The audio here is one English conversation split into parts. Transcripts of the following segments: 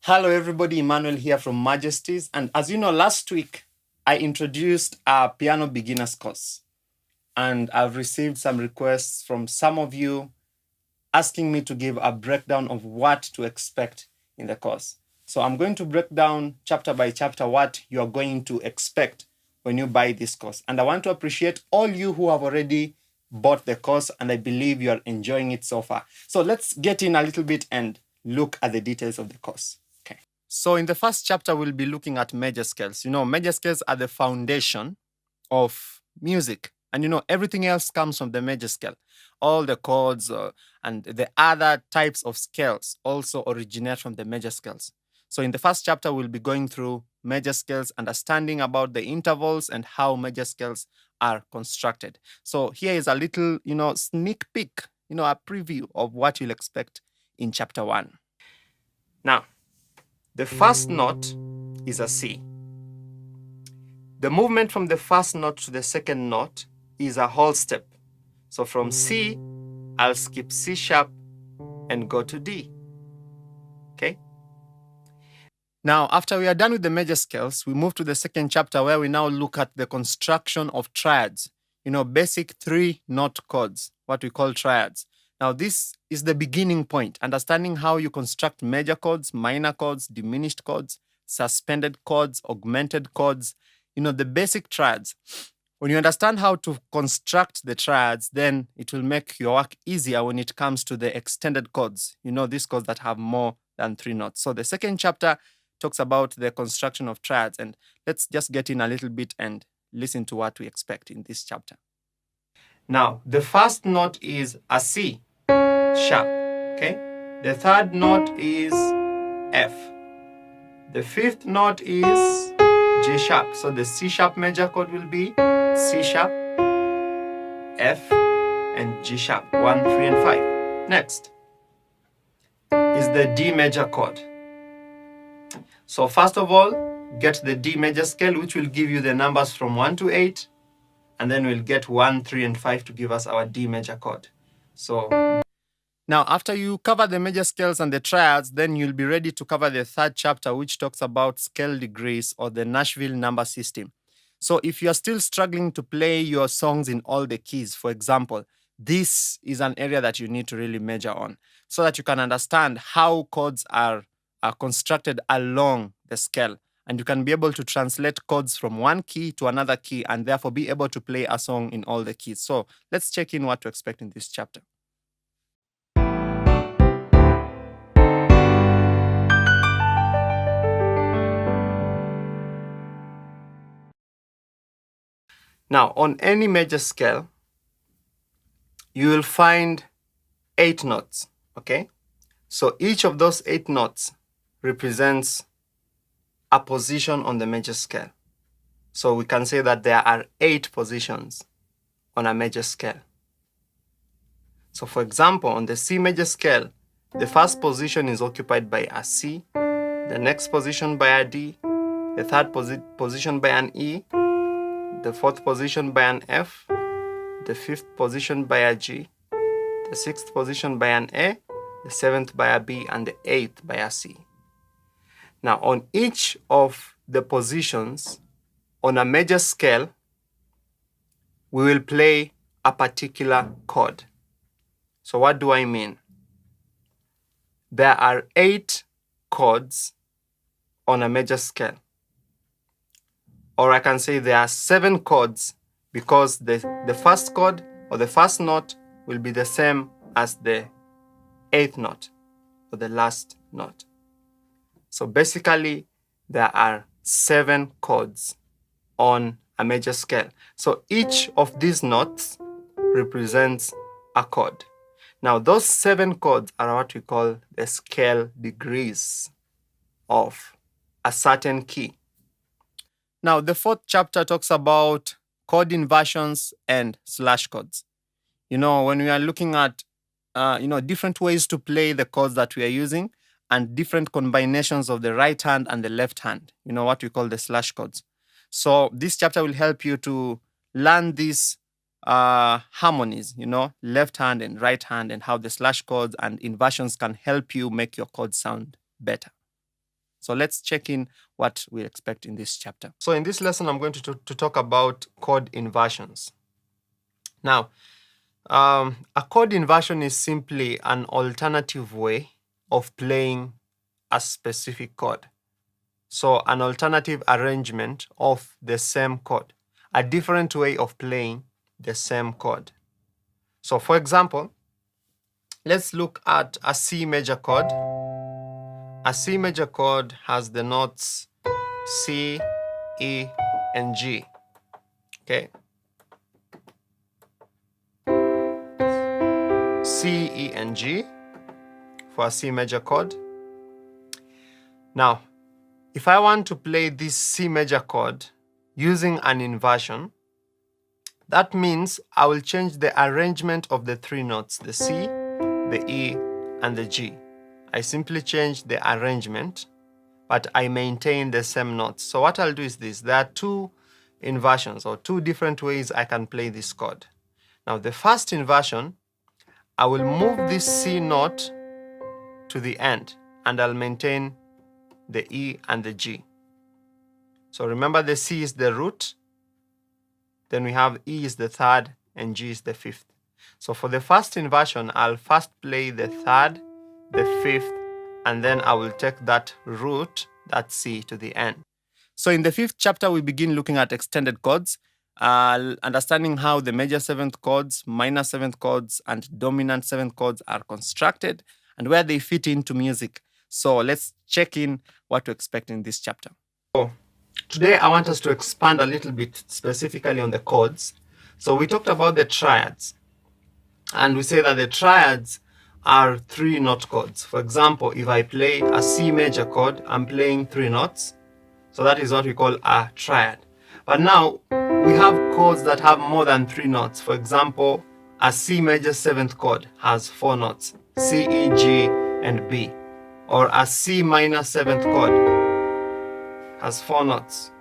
Hello everybody, Emmanuel here from Majesty's. And as you know, last week I introduced our piano beginners course. And I've received some requests from some of you asking me to give a breakdown of what to expect in the course. So I'm going to break down chapter by chapter what you're going to expect when you buy this course. And I want to appreciate all you who have already bought the course, and I believe you are enjoying it so far. So let's get in a little bit and look at the details of the course. Okay. So in the first chapter, we'll be looking at major scales. Major scales are the foundation of music. And everything else comes from the major scale. All the chords and the other types of scales also originate from the major scales. So in the first chapter, we'll be going through major scales, understanding about the intervals and how major scales are constructed. So here is a little, sneak peek, a preview of what you'll expect in chapter 1. Now, the first note is a C. The movement from the first note to the second note is a whole step. So from C, I'll skip C sharp and go to D. Okay? Now, after we are done with the major scales, we move to the second chapter where we now look at the construction of triads. Basic 3-note chords, what we call triads. Now, this is the beginning point, understanding how you construct major chords, minor chords, diminished chords, suspended chords, augmented chords, the basic triads. When you understand how to construct the triads, then it will make your work easier when it comes to the extended chords, these chords that have more than 3 notes. So the second chapter talks about the construction of triads, and let's just get in a little bit and listen to what we expect in this chapter. Now, the first note is a C sharp, okay? The third note is F. The fifth note is G sharp. So the C sharp major chord will be C sharp, F, and G sharp, 1, 3, and 5. Next is the D major chord. So first of all, get the D major scale, which will give you the numbers from 1 to 8, and then we'll get 1, 3, and 5 to give us our D major chord. So now, after you cover the major scales and the triads, then you'll be ready to cover the third chapter, which talks about scale degrees or the Nashville number system. So if you're still struggling to play your songs in all the keys, for example, this is an area that you need to really major on so that you can understand how chords are constructed along the scale. And you can be able to translate chords from one key to another key and therefore be able to play a song in all the keys. So let's check in what to expect in this chapter. Now, on any major scale, you will find 8 notes, okay? So each of those 8 notes represents a position on the major scale. So we can say that there are 8 positions on a major scale. So for example, on the C major scale, the first position is occupied by a C, the next position by a D, the third position by an E, the fourth position by an F, the fifth position by a G, the sixth position by an A, the seventh by a B, and the eighth by a C. Now, on each of the positions on a major scale, we will play a particular chord. So what do I mean? There are 8 chords on a major scale. Or I can say there are 7 chords because the first chord or the first note will be the same as the 8th note or the last note. So basically, there are 7 chords on a major scale. So each of these notes represents a chord. Now, those 7 chords are what we call the scale degrees of a certain key. Now, the fourth chapter talks about chord inversions and slash chords. When we are looking at, different ways to play the chords that we are using and different combinations of the right hand and the left hand, what we call the slash chords. So this chapter will help you to learn these harmonies, left hand and right hand, and how the slash chords and inversions can help you make your chords sound better. So let's check in what we expect in this chapter. So in this lesson, I'm going to talk about chord inversions. Now, a chord inversion is simply an alternative way of playing a specific chord. So an alternative arrangement of the same chord, a different way of playing the same chord. So for example, let's look at a C major chord. A C major chord has the notes C, E, and G. Okay. C, E, and G for a C major chord. Now, if I want to play this C major chord using an inversion, that means I will change the arrangement of the three notes, the C, the E, and the G. I simply change the arrangement, but I maintain the same notes. So what I'll do is this. There are two inversions or two different ways I can play this chord. Now, the first inversion, I will move this C note to the end, and I'll maintain the E and the G. So remember, the C is the root, then we have E is the third, and G is the fifth. So for the first inversion, I'll first play the third, the fifth, and then I will take that root, that C, to the end. So in the fifth chapter, we begin looking at extended chords, understanding how the major seventh chords, minor seventh chords, and dominant seventh chords are constructed and where they fit into music. So let's check in what to expect in this chapter. So today I want us to expand a little bit specifically on the chords. So we talked about the triads, and we say that the triads are 3-note chords. For example, if I play a C major chord, I'm playing 3 notes. So that is what we call a triad. But now we have chords that have more than 3 notes. For example, a C major 7th chord has 4 notes, C, E, G, and B. Or a C minor 7th chord has 4 notes.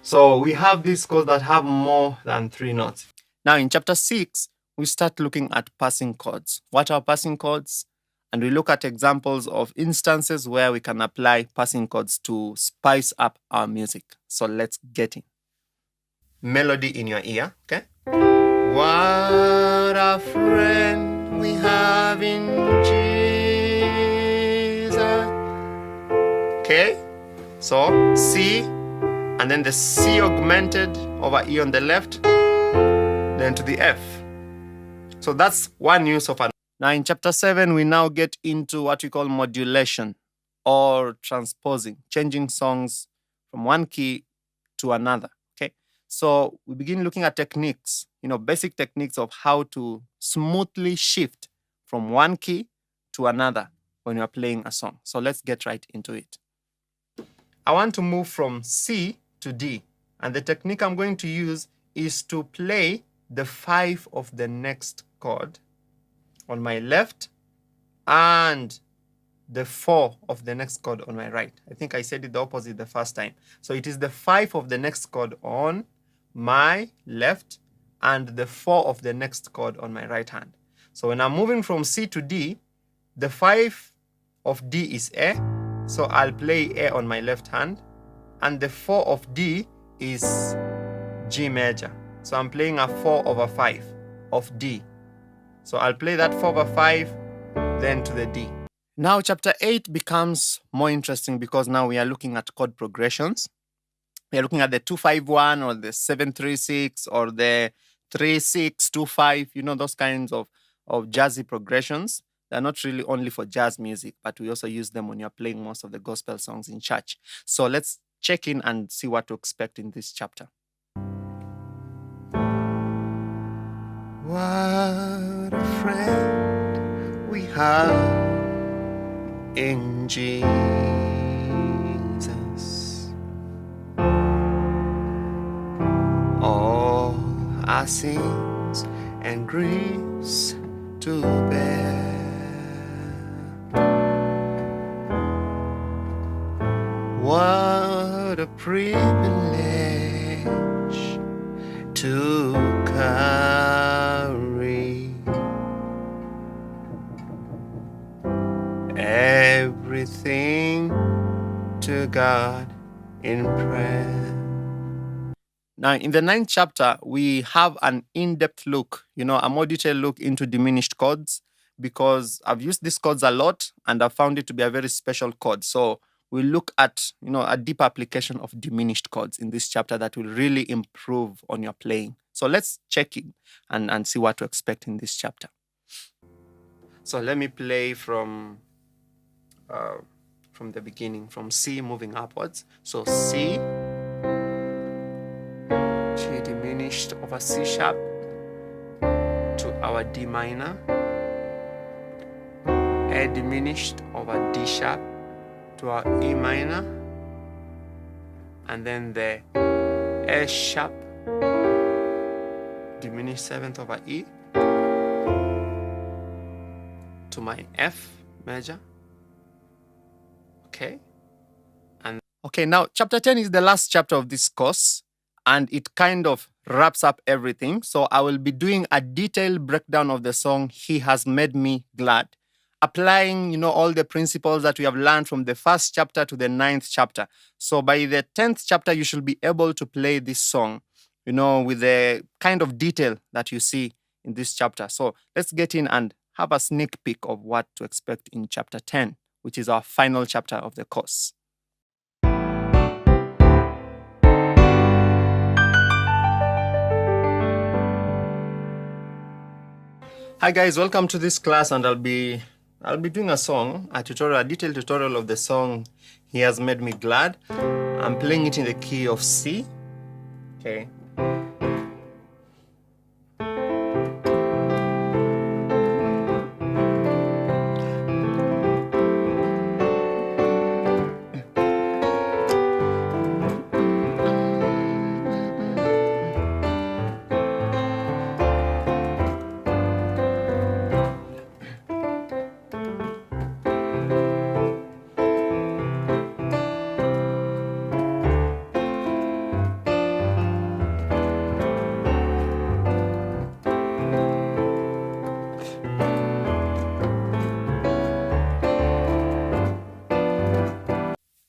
So we have these chords that have more than 3 notes. Now in chapter 6, we start looking at passing chords. What are passing chords? And we look at examples of instances where we can apply passing chords to spice up our music. So let's get in. Melody in your ear, okay? What a friend we have in Jesus. Okay? So C, and then the C augmented over E on the left, then to the F. So that's one use of an. Now in chapter 7, we now get into what we call modulation or transposing, changing songs from one key to another. Okay, so we begin looking at techniques, basic techniques of how to smoothly shift from one key to another when you're playing a song. So let's get right into it. I want to move from C to D, and the technique I'm going to use is to play the 5 of the next chord on my left and the 4 of the next chord on my right. I think I said it the opposite the first time. So it is the 5 of the next chord on my left and the 4 of the next chord on my right hand. So when I'm moving from C to D, the 5 of D is A, so I'll play A on my left hand, and the 4 of D is G major. So I'm playing a 4/5 of D. So I'll play that 4/5, then to the D. Now chapter 8 becomes more interesting because now we are looking at chord progressions. We are looking at the 2-5-1 or the 7-3-6 or the 3-6-2-5, those kinds of jazzy progressions. They're not really only for jazz music, but we also use them when you're playing most of the gospel songs in church. So let's check in and see what to expect in this chapter. What a friend we have in Jesus. All our sins and griefs to bear. What a privilege to carry everything God in prayer. Now, in the 9th chapter, we have an in-depth look, a more detailed look into diminished chords, because I've used these chords a lot and I've found it to be a very special chord. So we'll look at, a deep application of diminished chords in this chapter that will really improve on your playing. So let's check in and see what to expect in this chapter. So let me play from the beginning, from C moving upwards. So C, G diminished over C sharp to our D minor, A diminished over D sharp to our E minor, and then the A sharp diminished 7th over E to my F major. Okay, now chapter 10 is the last chapter of this course, and it kind of wraps up everything. So I will be doing a detailed breakdown of the song He Has Made Me Glad, applying, all the principles that we have learned from the 1st chapter to the 9th chapter. So by the 10th chapter, you should be able to play this song, with the kind of detail that you see in this chapter. So let's get in and have a sneak peek of what to expect in chapter 10, which is our final chapter of the course. Hi guys, welcome to this class, and I'll be doing a detailed tutorial of the song He Has Made Me Glad. I'm playing it in the key of C. Okay.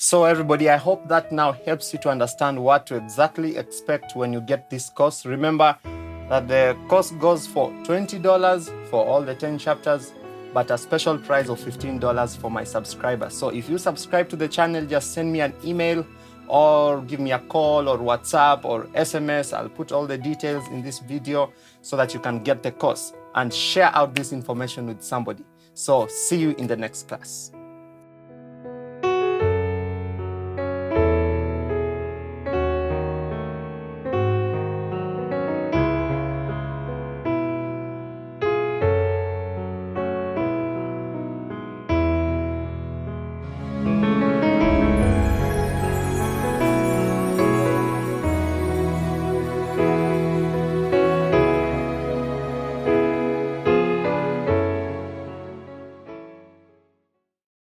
So everybody, I hope that now helps you to understand what to exactly expect when you get this course. Remember that the course goes for $20 for all the 10 chapters, but a special price of $15 for my subscribers. So if you subscribe to the channel, just send me an email or give me a call or WhatsApp or SMS. I'll put all the details in this video so that you can get the course and share out this information with somebody. So see you in the next class.